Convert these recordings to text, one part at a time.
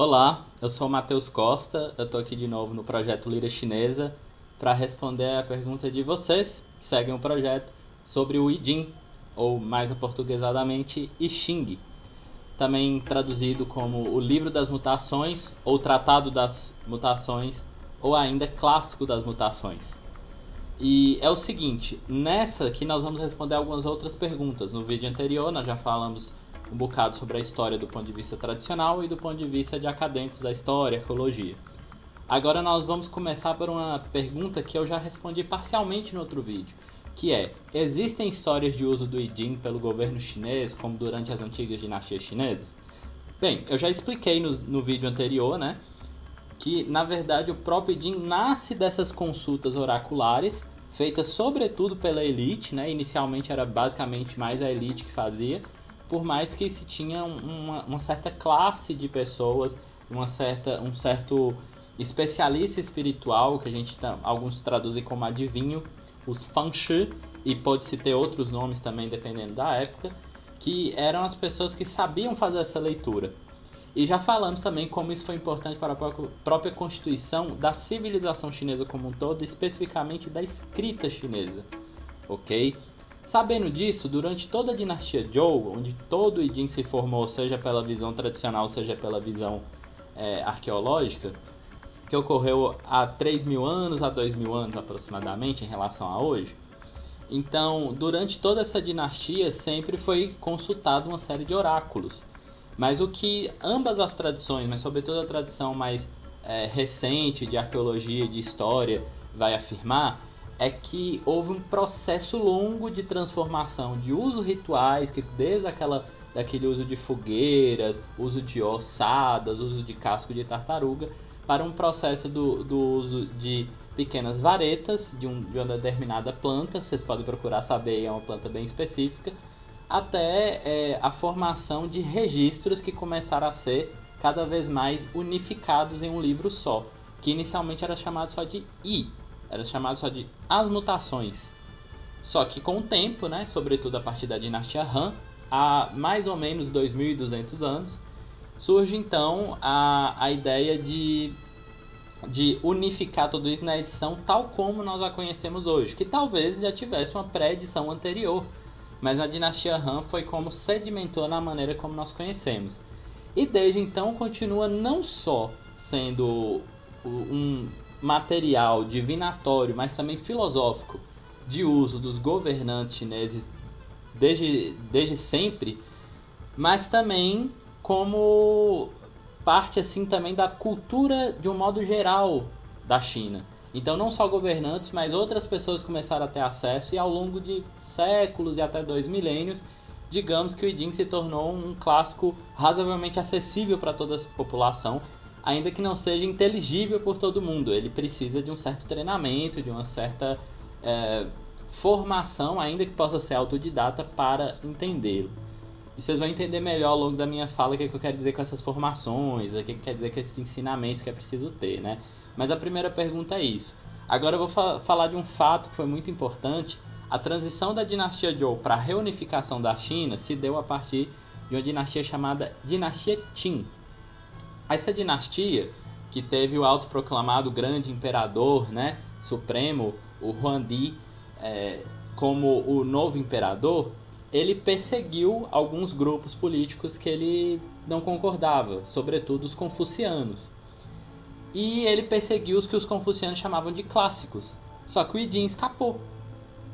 Olá, eu sou o Matheus Costa, eu estou aqui de novo no projeto Lira Chinesa para responder a pergunta de vocês que seguem o projeto sobre o I Ching, ou mais aportuguesadamente I Ching, também traduzido como o Livro das Mutações, ou Tratado das Mutações, ou ainda Clássico das Mutações. E é o seguinte, nessa aqui nós vamos responder algumas outras perguntas. No vídeo anterior nós já falamos um bocado sobre a história do ponto de vista tradicional e do ponto de vista de acadêmicos da história, arqueologia. Agora nós vamos começar por uma pergunta que eu já respondi parcialmente no outro vídeo, que é: existem histórias de uso do I Ching pelo governo chinês, como durante as antigas dinastias chinesas? Bem, eu já expliquei no vídeo anterior, né, que na verdade o próprio I Ching nasce dessas consultas oraculares, feitas sobretudo pela elite, né? Inicialmente era basicamente mais a elite que fazia, por mais que se tinha uma certa classe de pessoas, um certo especialista espiritual, que alguns traduzem como adivinho, os Fanshi, e pode-se ter outros nomes também dependendo da época, que eram as pessoas que sabiam fazer essa leitura. E já falamos também como isso foi importante para a própria constituição da civilização chinesa como um todo, especificamente da escrita chinesa, ok? Sabendo disso, durante toda a dinastia Zhou, onde todo o I Ching se formou, seja pela visão tradicional, seja pela visão arqueológica, que ocorreu há 3.000 anos a 2.000 anos aproximadamente em relação a hoje. Então, durante toda essa dinastia sempre foi consultado uma série de oráculos. Mas o que ambas as tradições, mas sobretudo a tradição mais recente de arqueologia e de história, vai afirmar é que houve um processo longo de transformação de uso rituais, que desde daquele uso de fogueiras, uso de ossadas, uso de casco de tartaruga, para um processo do uso de pequenas varetas de uma determinada planta, vocês podem procurar saber, é uma planta bem específica, até a formação de registros que começaram a ser cada vez mais unificados em um livro só, que inicialmente era chamado só de I, era chamado só de As Mutações. Só que com o tempo, né, sobretudo a partir da dinastia Han, há mais ou menos 2.200 anos, surge então a ideia de unificar tudo isso na edição tal como nós a conhecemos hoje, que talvez já tivesse uma pré-edição anterior, mas na dinastia Han foi como sedimentou na maneira como nós conhecemos. E desde então continua não só sendo um material divinatório, mas também filosófico de uso dos governantes chineses desde sempre, mas também como parte assim também da cultura de um modo geral da China. Então não só governantes, mas outras pessoas começaram a ter acesso, e ao longo de séculos e até 2 milênios, digamos que o I Ching se tornou um clássico razoavelmente acessível para toda a população, ainda que não seja inteligível por todo mundo. Ele precisa de um certo treinamento, de uma certa formação, ainda que possa ser autodidata, para entendê-lo. E vocês vão entender melhor ao longo da minha fala o que eu quero dizer com essas formações, o que quer dizer com esses ensinamentos que é preciso ter, né? Mas a primeira pergunta é isso. Agora eu vou falar de um fato que foi muito importante. A transição da dinastia Zhou para a reunificação da China se deu a partir de uma dinastia chamada Dinastia Qin. Essa dinastia, que teve o autoproclamado grande imperador, né, supremo, o Huangdi, como o novo imperador, ele perseguiu alguns grupos políticos que ele não concordava, sobretudo os confucianos. E ele perseguiu os que os confucianos chamavam de clássicos. Só que o I Ching escapou.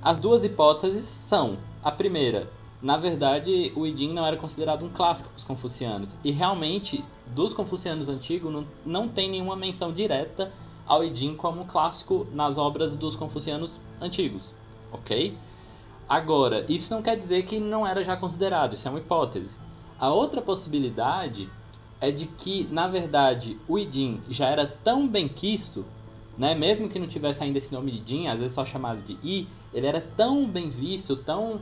As duas hipóteses são: a primeira, na verdade o I Ching não era considerado um clássico para os confucianos, e realmente dos confucianos antigos não tem nenhuma menção direta ao I Ching como clássico nas obras dos confucianos antigos, ok? Agora, isso não quer dizer que não era já considerado, isso é uma hipótese. A outra possibilidade é de que, na verdade, o I Ching já era tão bem quisto, né, mesmo que não tivesse ainda esse nome de Jin, às vezes só chamado de I, ele era tão bem visto, tão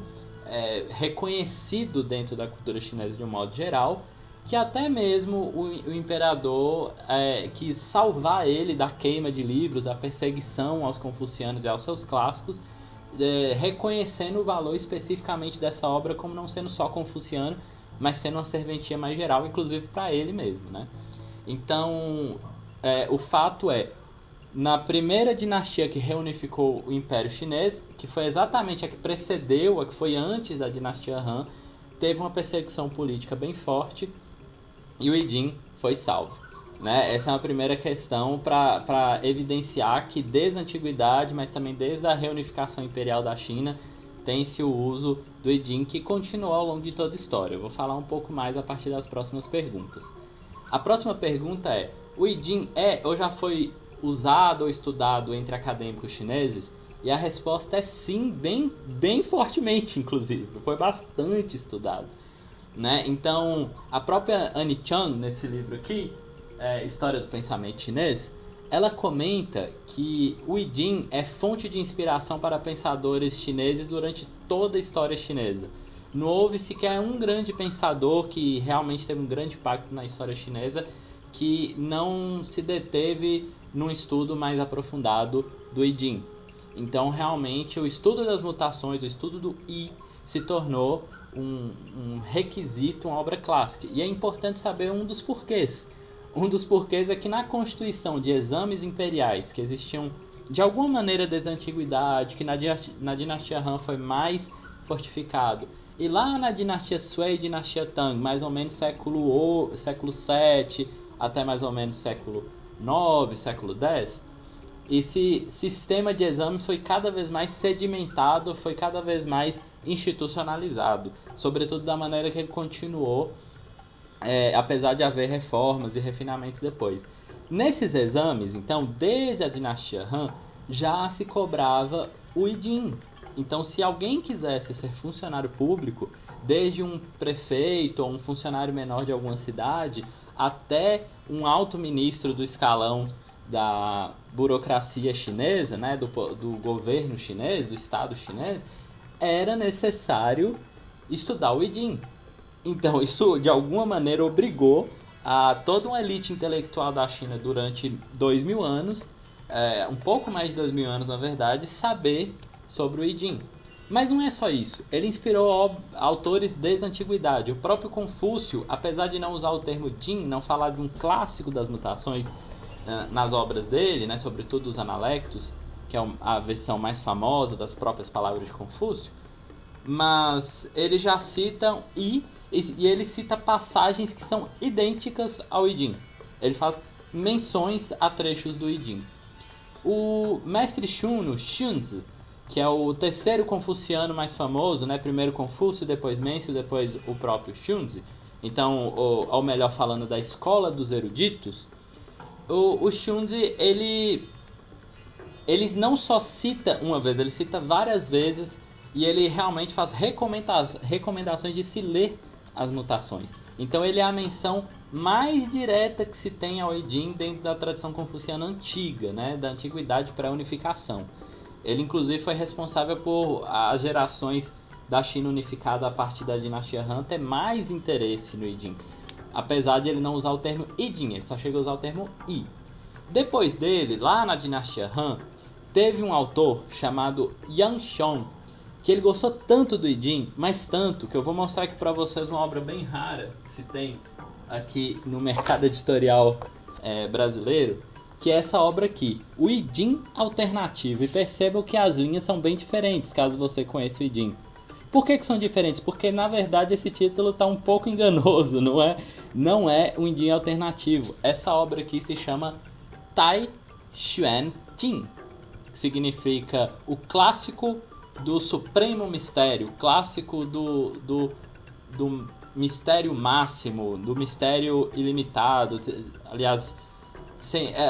reconhecido dentro da cultura chinesa de um modo geral, que até mesmo o imperador quis salvar ele da queima de livros, da perseguição aos confucianos e aos seus clássicos, reconhecendo o valor especificamente dessa obra como não sendo só confuciano, mas sendo uma serventia mais geral, inclusive para ele mesmo, né? Então, o fato é, na primeira dinastia que reunificou o Império Chinês, que foi exatamente a que precedeu, a que foi antes da dinastia Han, teve uma perseguição política bem forte e o Yi foi salvo. Né? Essa é uma primeira questão para evidenciar que desde a antiguidade, mas também desde a reunificação imperial da China, tem-se o uso do Yi que continuou ao longo de toda a história. Eu vou falar um pouco mais a partir das próximas perguntas. A próxima pergunta é: o Yi ou já foi usado ou estudado entre acadêmicos chineses? E a resposta é sim, bem fortemente, inclusive. Foi bastante estudado. Né? Então, a própria Annie Chang, nesse livro aqui, História do Pensamento Chinês, ela comenta que o Yi é fonte de inspiração para pensadores chineses durante toda a história chinesa. Não houve sequer um grande pensador que realmente teve um grande impacto na história chinesa que não se deteve num estudo mais aprofundado do Yi. Então, realmente, o estudo das mutações, o estudo do Yi, se tornou um requisito, uma obra clássica. E é importante saber um dos porquês. Um dos porquês é que na constituição de exames imperiais que existiam de alguma maneira desde a antiguidade, que na dinastia Han foi mais fortificado, e lá na dinastia Sui e dinastia Tang, mais ou menos século VII até mais ou menos século IX, século X, esse sistema de exames foi cada vez mais sedimentado, foi cada vez mais institucionalizado, sobretudo da maneira que ele continuou, apesar de haver reformas e refinamentos depois. Nesses exames, então, desde a dinastia Han, já se cobrava o Yi. Então, se alguém quisesse ser funcionário público, desde um prefeito ou um funcionário menor de alguma cidade, até um alto ministro do escalão da burocracia chinesa, né, do governo chinês, do Estado chinês, era necessário estudar o Yi. Então, isso de alguma maneira obrigou a toda uma elite intelectual da China durante 2000 anos, um pouco mais de 2000 anos na verdade, saber sobre o Yi. Mas não é só isso, ele inspirou autores desde a antiguidade. O próprio Confúcio, apesar de não usar o termo Jin, não falar de um clássico das mutações nas obras dele, né, sobretudo os Analectos, que é a versão mais famosa das próprias palavras de Confúcio, mas ele já cita e ele cita passagens que são idênticas ao Yi. Ele faz menções a trechos do Yi. O mestre Shun, Xunzi, que é o terceiro confuciano mais famoso, né? Primeiro Confúcio, depois Mêncio, depois o próprio Xunzi. Então, ou melhor falando, da escola dos eruditos, o Xunzi, ele não só cita uma vez, ele cita várias vezes e ele realmente faz recomendações de se ler as mutações. Então ele é a menção mais direta que se tem ao Yi dentro da tradição confuciana antiga, né, da antiguidade pré-unificação. Ele inclusive foi responsável por as gerações da China unificada a partir da dinastia Han ter mais interesse no Yi. Apesar de ele não usar o termo Yi, ele só chega a usar o termo Yi. Depois dele, lá na dinastia Han, teve um autor chamado Yang Shong, que ele gostou tanto do Yi, mas tanto, que eu vou mostrar aqui para vocês uma obra bem rara que se tem aqui no mercado editorial brasileiro, que é essa obra aqui, o Yi Alternativo. E percebam que as linhas são bem diferentes, caso você conheça o Yi. Por que são diferentes? Porque, na verdade, esse título está um pouco enganoso, não é um Yi alternativo. Essa obra aqui se chama Tai Xuan Jin, que significa o clássico do supremo mistério, o clássico do mistério máximo, do mistério ilimitado. Aliás,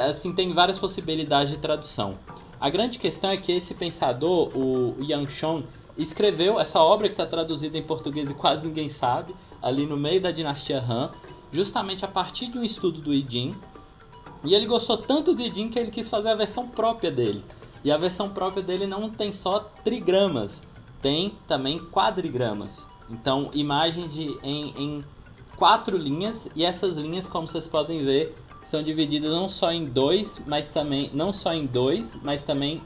assim, tem várias possibilidades de tradução. A grande questão é que esse pensador, o Yang Shong, escreveu essa obra que está traduzida em português e quase ninguém sabe, ali no meio da dinastia Han, justamente a partir de um estudo do Yi. E ele gostou tanto do Yi que ele quis fazer a versão própria dele. E a versão própria dele não tem só trigramas, tem também quadrigramas. Então, imagens em 4 linhas, e essas linhas, como vocês podem ver, são divididas não só em 2, mas também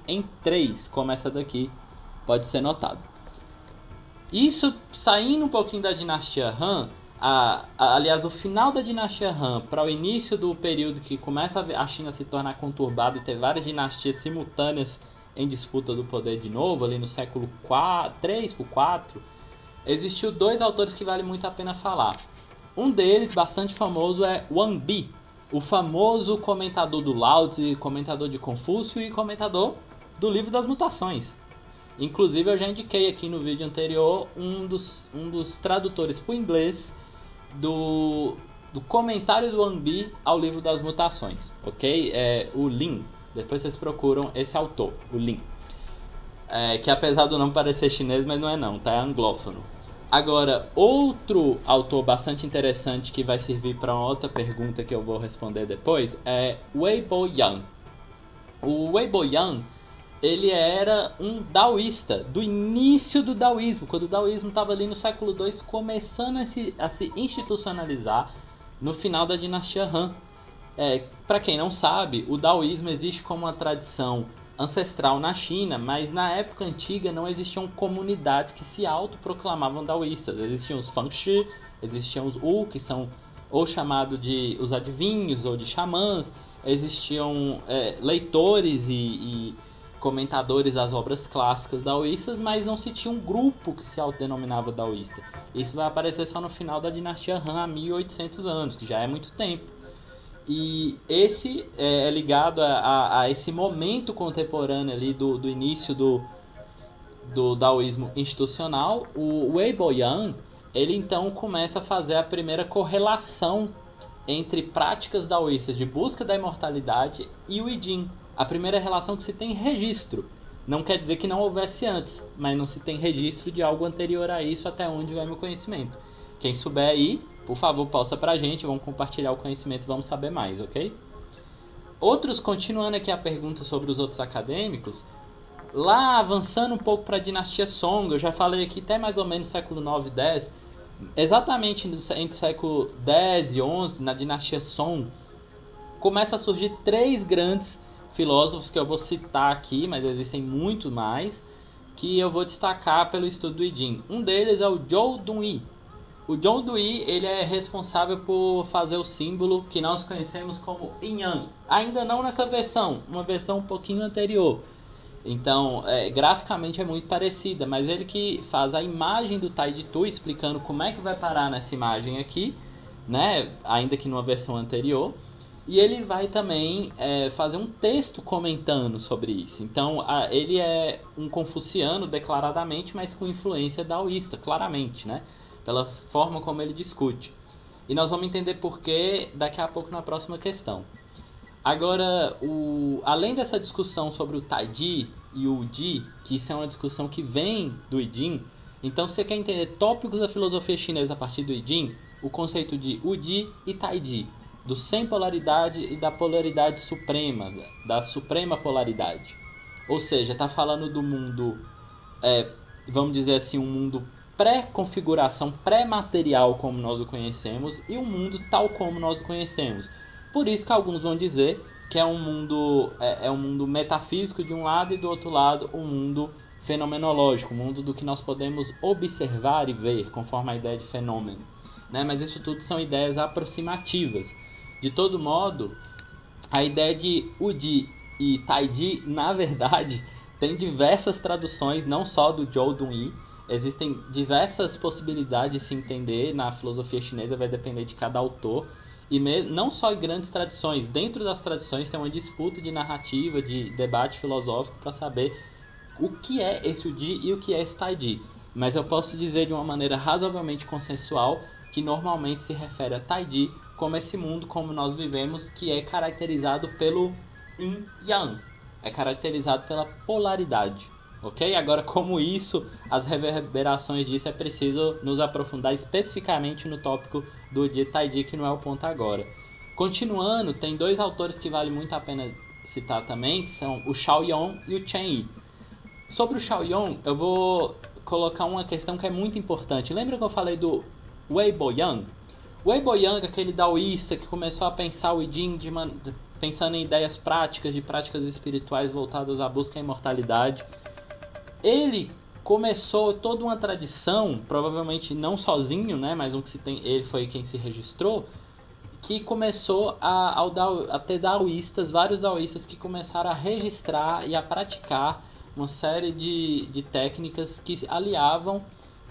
em 3, como essa daqui pode ser notado. Isso, saindo um pouquinho da dinastia Han, Aliás, o final da dinastia Han para o início do período que começa a China se tornar conturbada e ter várias dinastias simultâneas em disputa do poder de novo, ali no século 3 para o 4, existiu dois autores que vale muito a pena falar. Um deles, bastante famoso, é Wang Bi, o famoso comentador do Lao Tzu, comentador de Confúcio e comentador do Livro das Mutações. Inclusive, eu já indiquei aqui no vídeo anterior um dos tradutores para o inglês do comentário do Wang Bi ao Livro das Mutações, ok? É o Lin. Depois vocês procuram esse autor, o Lin. Que apesar do nome parecer chinês, mas não é não, tá? É anglófono. Agora, outro autor bastante interessante que vai servir para uma outra pergunta que eu vou responder depois é Weibo Yang. O Weibo Yang, ele era um daoísta, do início do daoísmo, quando o daoísmo estava ali no século II, começando a se institucionalizar no final da dinastia Han. Para quem não sabe, o daoísmo existe como uma tradição ancestral na China, mas na época antiga não existiam comunidades que se autoproclamavam daoístas. Existiam os Fangshi, existiam os Wu, que são ou chamados de os adivinhos ou de xamãs, existiam leitores e comentadores das obras clássicas daoístas, mas não se tinha um grupo que se autodenominava daoísta. Isso vai aparecer só no final da dinastia Han, há 1800 anos, que já é muito tempo. E esse é ligado a esse momento contemporâneo ali do início do daoísmo institucional. O Weibo Yang, ele então começa a fazer a primeira correlação entre práticas daoístas de busca da imortalidade e o I Ching. A primeira relação que se tem registro. Não quer dizer que não houvesse antes, mas não se tem registro de algo anterior a isso, até onde vai meu conhecimento. Quem souber aí, por favor, posta pra gente, vamos compartilhar o conhecimento e vamos saber mais, ok? Continuando aqui a pergunta sobre os outros acadêmicos, lá avançando um pouco para a dinastia Song, eu já falei aqui até mais ou menos século 9 e 10, exatamente entre o século 10 e 11, na dinastia Song, começa a surgir três grandes filósofos que eu vou citar aqui, mas existem muito mais, que eu vou destacar pelo estudo do I Ching. Um deles é o Zhou Dunyi. O Zhou Dunyi, ele é responsável por fazer o símbolo que nós conhecemos como Yin Yang. Ainda não nessa versão, uma versão um pouquinho anterior. Então, graficamente é muito parecida, mas ele que faz a imagem do Tai de Tu, explicando como é que vai parar nessa imagem aqui, né? Ainda que numa versão anterior. E ele vai também fazer um texto comentando sobre isso. Então, ele é um confuciano declaradamente, mas com influência daoísta, claramente, né? Pela forma como ele discute. E nós vamos entender por quê daqui a pouco na próxima questão. Agora, além dessa discussão sobre o Taiji e o Ji, que isso é uma discussão que vem do I Ching, então se você quer entender tópicos da filosofia chinesa a partir do I Ching, o conceito de Uji e Taiji, do sem polaridade e da polaridade suprema, da suprema polaridade. Ou seja, está falando do mundo, vamos dizer assim, um mundo pré-configuração, pré-material como nós o conhecemos e um mundo tal como nós o conhecemos. Por isso que alguns vão dizer que é um mundo metafísico de um lado e do outro lado um mundo fenomenológico, um mundo do que nós podemos observar e ver, conforme a ideia de fenômeno. Né? Mas isso tudo são ideias aproximativas. De todo modo, a ideia de Uji e Taiji, na verdade, tem diversas traduções, não só do Zhou Dunyi. Existem diversas possibilidades de se entender na filosofia chinesa, vai depender de cada autor. E não só em grandes tradições, dentro das tradições tem uma disputa de narrativa, de debate filosófico para saber o que é esse Uji e o que é esse Taiji. Mas eu posso dizer de uma maneira razoavelmente consensual que normalmente se refere a Taiji como esse mundo como nós vivemos, que é caracterizado pelo Yin Yang, é caracterizado pela polaridade. Ok? Agora, como isso, as reverberações disso, é preciso nos aprofundar especificamente no tópico do Uji e Taiji, que não é o ponto agora. Continuando, tem dois autores que vale muito a pena citar também, que são o Shaoyong e o Chen Yi. Sobre o Shaoyong, eu vou colocar uma questão que é muito importante. Lembra que eu falei do Weibo Yang? O Weibo Yang, aquele daoísta que começou a pensar o I Ching pensando em ideias práticas, de práticas espirituais voltadas à busca da imortalidade. Ele começou toda uma tradição, provavelmente não sozinho, né, mas ele foi quem se registrou, que começou a ter daoístas, vários daoístas que começaram a registrar e a praticar uma série de técnicas que se aliavam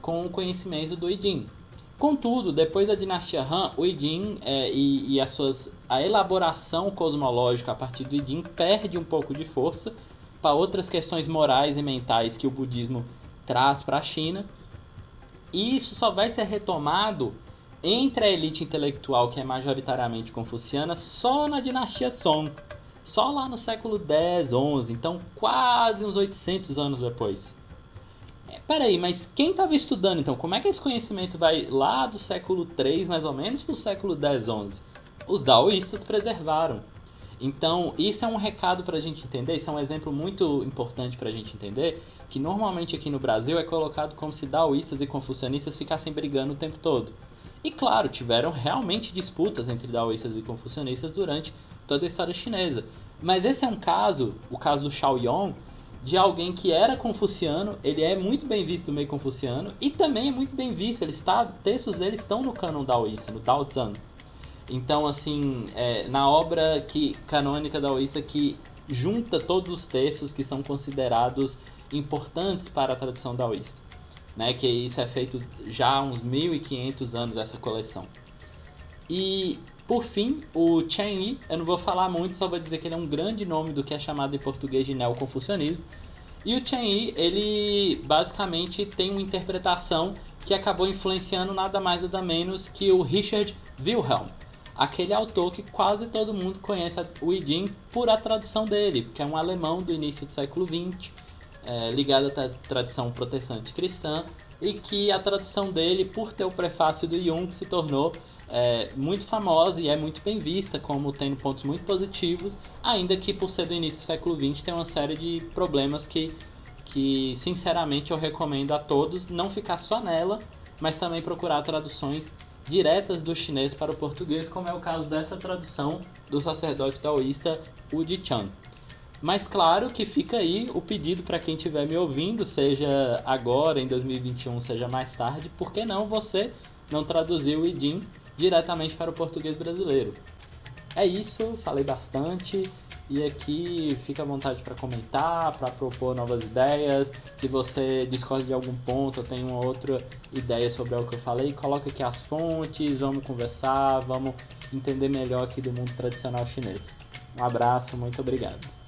com o conhecimento do I Ching. Contudo, depois da dinastia Han, o I Ching e a elaboração cosmológica a partir do I Ching perde um pouco de força para outras questões morais e mentais que o budismo traz para a China. E isso só vai ser retomado entre a elite intelectual, que é majoritariamente confuciana, só na dinastia Song, só lá no século X, XI, então quase uns 800 anos depois. Peraí, mas quem estava estudando então? Como é que esse conhecimento vai lá do século III, mais ou menos, para o século X, XI? Os daoístas preservaram. Então, isso é um recado para a gente entender, isso é um exemplo muito importante para a gente entender, que normalmente aqui no Brasil é colocado como se daoístas e confucionistas ficassem brigando o tempo todo. E claro, tiveram realmente disputas entre daoístas e confucionistas durante toda a história chinesa. Mas esse é um caso, o caso do Shaoyong, de alguém que era confuciano, ele é muito bem visto no meio confuciano e também é muito bem visto, textos dele estão no cânon daoísta, no Dao Zan. Então, assim, na obra canônica daoísta que junta todos os textos que são considerados importantes para a tradição daoísta, né? Que isso é feito já há uns 1500 anos, essa coleção. E, por fim, o Chen Yi, eu não vou falar muito, só vou dizer que ele é um grande nome do que é chamado em português de neoconfucianismo. E o Chen Yi, ele basicamente tem uma interpretação que acabou influenciando nada mais nada menos que o Richard Wilhelm, aquele autor que quase todo mundo conhece o I Ching por a tradução dele, que é um alemão do início do século XX, ligado à tradição protestante cristã, e que a tradução dele, por ter o prefácio do Jung, se tornou muito famosa e é muito bem vista, como tendo pontos muito positivos, ainda que por ser do início do século XX tem uma série de problemas que sinceramente eu recomendo a todos não ficar só nela, mas também procurar traduções diretas do chinês para o português, como é o caso dessa tradução do sacerdote taoísta Wu Zhiqiang. Mas claro que fica aí o pedido para quem estiver me ouvindo, seja agora, em 2021, seja mais tarde, por que não você não traduzir o I Ching diretamente para o português brasileiro? É isso, falei bastante. E aqui fica à vontade para comentar, para propor novas ideias. Se você discorda de algum ponto ou tem uma outra ideia sobre o que eu falei, coloca aqui as fontes, vamos conversar, vamos entender melhor aqui do mundo tradicional chinês. Um abraço, muito obrigado.